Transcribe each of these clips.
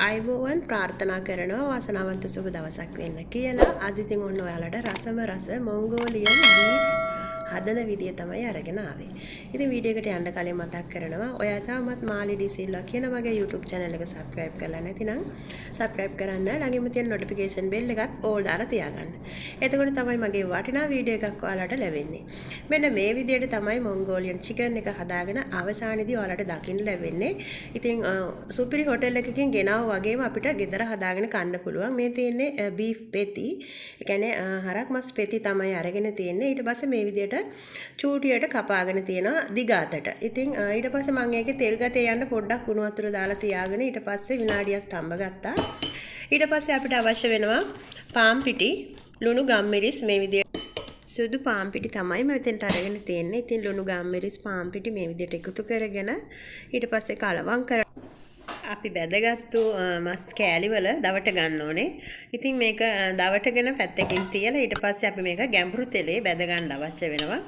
අයිබෝවන් ප්‍රාර්ථනා කරනවා වාසනාවන්ත සුබ දවසක් වෙන්න කියලා. අද ඉතින් ඔන්න ඔයාලට රසම රස මොංගෝලියන් බීෆ් හදන විදිය තමයි අරගෙන ආවේ. ඉතින් වීඩියෝ එකට යන්න කලින් මතක් කරනවා ඔයා තාමත් මාලි ඩිසිල්ලා කියන මගේ YouTube channel එක subscribe කරලා නැතිනම් subscribe කරන්න. ළඟින්ම තියෙන notification bell එකත් all දාලා තියාගන්න. එතකොට තමයි මගේ වටිනා වීඩියෝ එකක් ඔයාලට ලැබෙන්නේ. මෙන්න මේ විදියට තමයි මොංගෝලියන් chicken එක හදාගෙන අවසානයේදී ඔයාලට දකින්න ලැබෙන්නේ. ඉතින් සුපිරි හොටෙල් එකකින් ගෙනාව වගේම අපිට ගෙදර හදාගෙන කන්න පුළුවන්. මේ තියෙන්නේ beef පෙති. ඒ කියන්නේ හරක් මස් පෙති තමයි අරගෙන තියෙන්නේ. ඊට පස්සේ මේ විදියට චූටියට කපාගෙන තියෙනවා දිගාතට. ඉතින් ඊට පස්සේ මම ඒකේ තෙල් ගතේ යන්න පොඩ්ඩක් කුණු වතුර දාලා තියාගෙන ඊට පස්සේ විනාඩියක් තඹ ගත්තා. ඊට පස්සේ අපිට අවශ්‍ය වෙනවා පාන් පිටි, ලුණු ගම්මිරිස් මේ විදියට සුදු පාන් පිටි තමයි මෙතෙන්ට අරගෙන තියෙන්නේ. ඉතින් ලුණු ගම්මිරිස් පාන් පිටි මේ විදියට එකතු කරගෙන ඊට පස්සේ කලවම් කරලා අපි බැදගත්තු මස් කෑලි වල දවට ගන්න ඕනේ. ඉතින් මේක දවටගෙන පැත්තකින් තියලා ඊට පස්සේ අපි මේක ගැඹුරු තෙලේ බැද ගන්න අවශ්‍ය වෙනවා.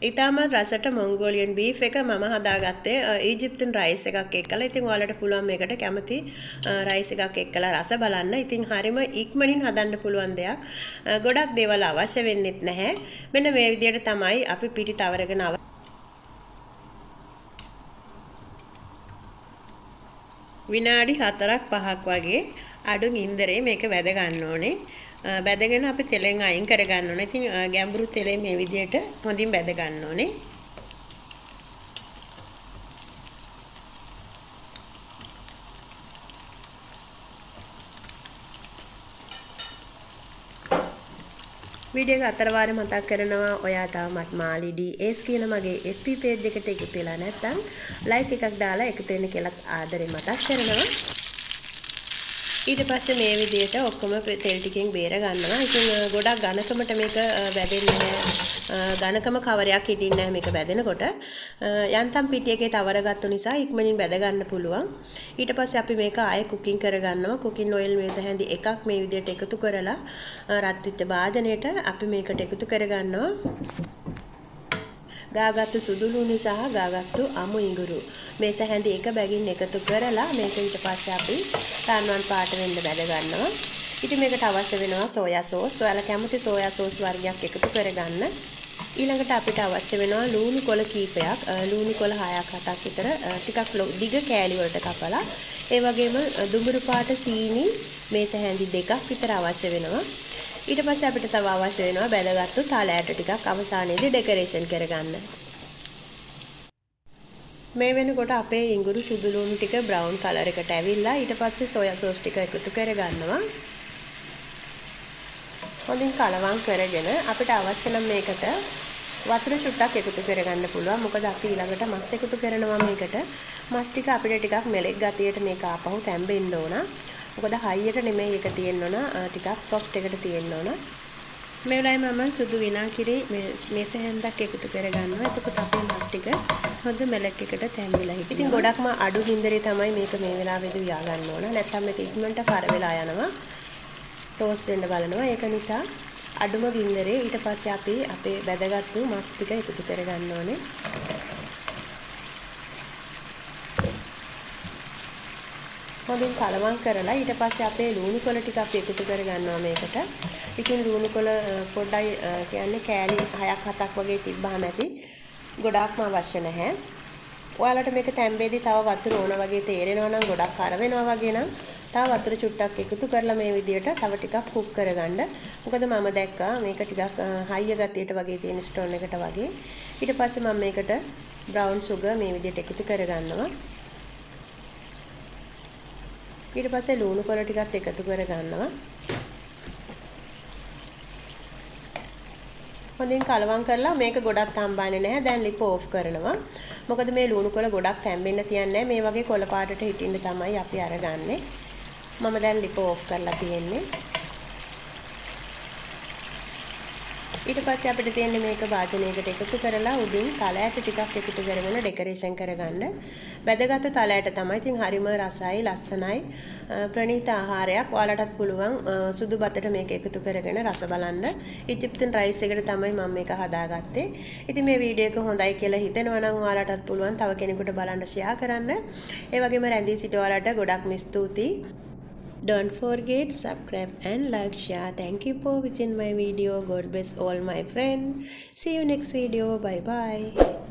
ඊටම රසට මොංගෝලියන් බීෆ් එක මම හදාගත්තේ ඊජිප්තුන් රයිස් එකක් එක්කලා. ඉතින් ඔයාලට පුළුවන් මේකට කැමති රයිස් එකක් එක්කලා රස බලන්න. ඉතින් හරිම ඉක්මනින් හදන්න පුළුවන් දෙයක්. ගොඩක් දේවල් අවශ්‍ය වෙන්නේත් නැහැ. මෙන්න මේ විදිහට තමයි අපි පිටි තවරගෙන විනාඩි 4-5ක් වගේ අඩු ගින්දරේ මේක වැද ගන්න ඕනේ. බැදගෙන අපි තෙලෙන් අයින් කර ගන්න ඕනේ. ඉතින් ගැඹුරු තෙලේ මේ විදිහට හොඳින් බැද ගන්න ඕනේ. වීඩියෝ එක අතරවාරේ මතක් කරනවා ඔයා තාමත් මාලි ඩීඑස් කියන මගේ FB page එකට එකතු වෙලා නැත්නම් like එකක් දාලා එකතු වෙන්න කියලා ආදරෙන් මතක් කරනවා. ඊට පස්සේ මේ විදිහට ඔක්කොම තෙල් ටිකෙන් බේර ගන්නවා. ඉතින් ගොඩක් ඝනකමට මේක බැදෙන්නේ නැහැ. ඝනකම කවරයක් හිටින්නේ නැහැ මේක බැදෙනකොට. යන්තම් පිටි එකේ තවරගත්තු නිසා ඉක්මනින් බැද ගන්න පුළුවන්. ඊට පස්සේ අපි මේක ආයෙ කුකින් කරගන්නවා. කුකින් ඔයිල් මේස හැඳි එකක් මේ විදිහට එකතු කරලා රත් වෙච්ච භාජනයට අපි මේකට එකතු කරගන්නවා. ගාගත්තු සුදු ලුණු සහ ගාගත්තු අමු ඉඟුරු මේස හැඳි එක බැගින් එකතු කරලා මේක ඊට පස්සේ අපි තන්වන් පාට වෙන්න බැද ගන්නවා. ඉතින් මේකට අවශ්‍ය වෙනවා සෝයා සෝස්. ඔයාලා කැමති සෝයා සෝස් වර්ගයක් එකතු කරගන්න. ඊළඟට අපිට අවශ්‍ය වෙනවා ලුණු කොළ කීපයක්. ලුණු කොළ 6-7ක් විතර ටිකක් දිග කෑලි වලට කපලා. ඒ වගේම දුඹුරු පාට සීනි මේස හැඳි දෙකක් විතර අවශ්‍ය වෙනවා. ඊට පස්සේ අපිට තව අවශ්‍ය වෙනවා බැදගත්තු තල ඇට ටිකක් අවසානයේදී ඩෙකරේෂන් කරගන්න. මේ වෙනකොට අපේ ඉඟුරු සුදු ලුණු ටික බ්‍රවුන් කලර් එකට ඇවිල්ලා ඊට පස්සේ සෝයා සෝස් ටික එකතු කරගන්නවා. හොඳින් කලවම් කරගෙන අපිට අවශ්‍ය නම් මේකට වතුර චුට්ටක් එකතු කරගන්න පුළුවන්. මොකද අපි ඊළඟට මස් එකතු කරනවා මේකට. මස් ටික අපිට ටිකක් මෙලෙක් ගතියට මේක ආපහු තැම්බෙන්න ඕන. මොකද හයියට නෙමෙයි එක තියෙන්න ඕන, ටිකක් සොෆ්ට් එකට තියෙන්න ඕන. මේ වෙලාවේ මම සුදු විනාකිරි මේස හැන්දක් එකතු කරගන්නවා. එතකොට අපේ මස් ටික හොඳ මෙලෙක් එකට තැම්බිලා හිටිනවා. ඉතින් ගොඩක්ම අඩු ගින්දරේ තමයි මේක මේ වෙලාවේදී උයා ගන්න ඕන. නැත්නම් මේක ඉක්මනට කර වෙලා යනවා. ටෝස්ට් වෙන්න බලනවා. ඒක නිසා අඩුම ගින්දරේ ඊට පස්සේ අපි අපේ බැදගත්තු මස් ටික එකතු කරගන්න ඕනේ. හොඳින් කලවම් කරලා ඊට පස්සේ අපේ ලුණු කොළ ටික අපි එකතු කරගන්නවා මේකට. ඉතින් ලුණු කොළ පොඩ්ඩයි කියන්නේ කෑලි 6-7ක් වගේ තිබ්බහම ඇති. ගොඩාක්ම අවශ්‍ය නැහැ. ඔයාලට මේක තැම්බෙදී තව වතුර ඕන වගේ තේරෙනවා නම් ගොඩක් කර වෙනවා වගේ නම් තව වතුර චුට්ටක් එකතු කරලා මේ විදියට තව ටිකක් කුක් කරගන්න. මොකද මම දැක්කා මේක ටිකක් හයිය ගතියට වගේ තියෙන ස්ටෝන් එකට වගේ. ඊට පස්සේ මම මේකට බ්‍රවුන් සුගර් මේ විදියට එකතු කරගන්නවා. ඊට පස්සේ ලුණු කොළ ටිකත් එකතු කරගන්නවා. හොඳින් කලවම් කරලා මේක ගොඩක් තම්බන්නේ නැහැ. දැන් ලිප ඕෆ් කරනවා. මොකද මේ ලුණු කොළ ගොඩක් තැම්බෙන්න තියන්නේ මේ වගේ කොළ පාටට හිටින්න තමයි අපි අරගන්නේ. මම දැන් ලිප ඕෆ් කරලා තියෙන්නේ. ඊට පස්සේ අපිට තියෙන්නේ මේක වාජනයකට එකතු කරලා උඩින් තලයට ටිකක් එකතු කරගෙන ඩෙකරේෂන් කරගන්න. වැදගත් තලයට තමයි. ඉතින් හරිම රසයි, ලස්සනයි, ප්‍රණීත ආහාරයක්. ඔයාලටත් පුළුවන් සුදු බතට මේක එකතු කරගෙන රස බලන්න. ඉජිප්තියන් රයිස් එකට තමයි මම මේක හදාගත්තේ. ඉතින් මේ වීඩියෝ එක හොඳයි කියලා හිතෙනවා නම් ඔයාලටත් පුළුවන් තව කෙනෙකුට බලන්න ෂෙයා කරන්න. ඒ වගේම රැඳී සිට ඔයාලට ගොඩක්ම ස්තුතියි. Don't forget subscribe and like, share. Thank you for watching my video. God bless all my friends. See you next video. Bye bye.